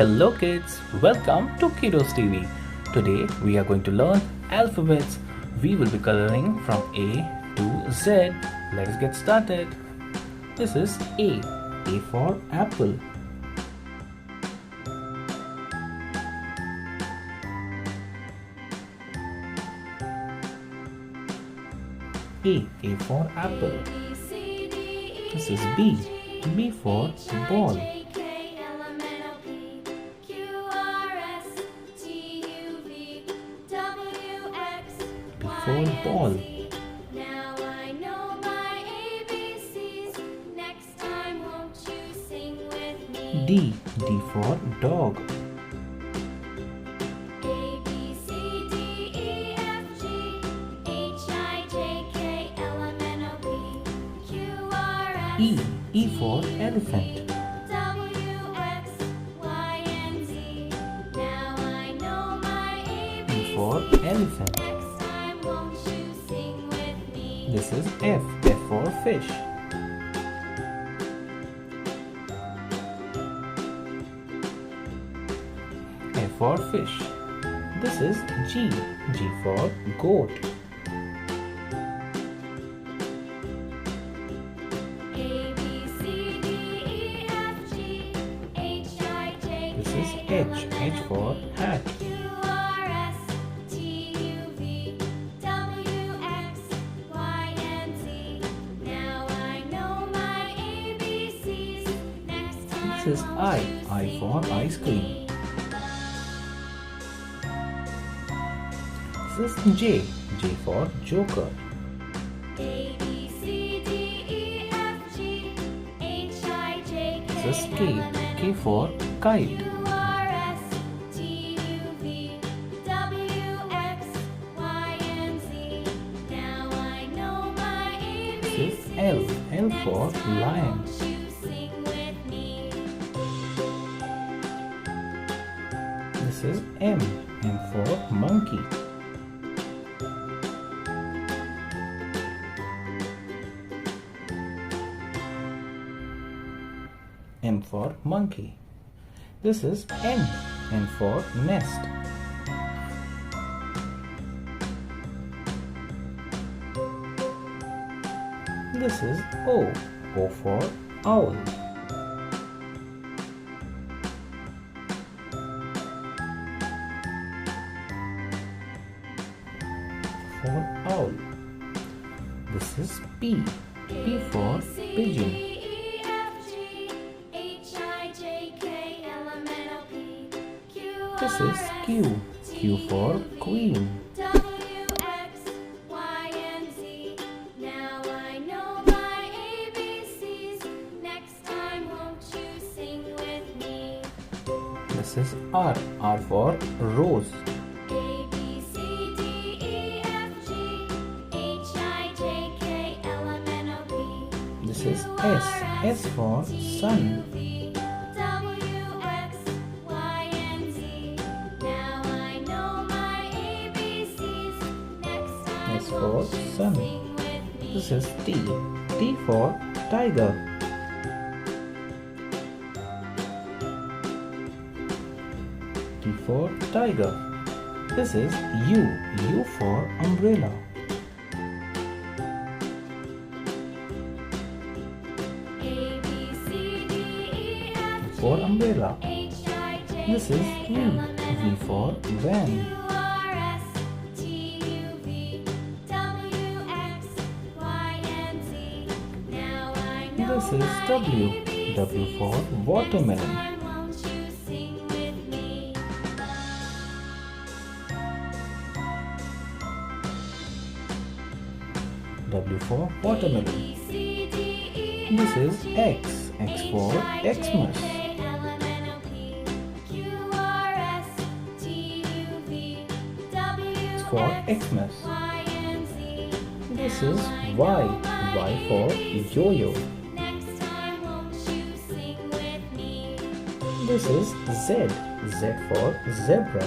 Hello kids, welcome to Kiddos TV. Today we are going to learn alphabets. We will be coloring from A to Z. Let us get started. This is A. A for apple. A for apple. This is B. B for ball. B for ball. Now I know my ABCs. Next time won't you sing with me? D. D for dog. A B C D E F G H I J K L M N O P Q R S E. E for elephant. W X Y and Z. Now I know my ABCs. E for elephant. Next time won't you sing with me? This is F. F for fish. F for fish. This is G. G for goat. A B C D E F G H I J This is K L H. M N H O for P hat. Q R S T U V W X Y and Z. Now I know my ABCs. Next time This is I. I for ice cream. This is J. J for joker. A B C D E F G H I J K This is K. L M N K for kite. Q R S T U V W X Y and Z. Now I know my This ABCs. is L. L for lion. Won't you sing with me? This is M. M for monkey. M for monkey. This is N. N for nest. This is O. O for owl. For owl. This is P. P for pigeon. E F G H I J K L M N O P Q This R is S Q. Q for queen. W X Y and Z. Now I know my ABCs. Next time won't you sing with me? This is R. R for rose. A B C D E F G H I J K L M N O P This is S. S for sun. W X Y and Z. Now I know my ABCs. Next time S for won't you sun. sing with me? This is T. T for tiger. T for tiger. This is U. U for umbrella. A B C D E F V for umbrella. H I J This is K V. L M N O V for van. Q R S T U V W X Y and Z. Now I know This is my W. ABCs. W for watermelon. Next time won't you sing with me? W for watermelon. B C D E This is X. X for Xmas. It's for Xmas. This is Y. Y for yo-yo. This is Z. Z for zebra.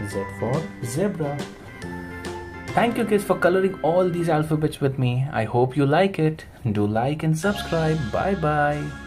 Z for zebra. Thank you kids for coloring all these alphabets with me. I hope you like it. Do like and subscribe. Bye bye.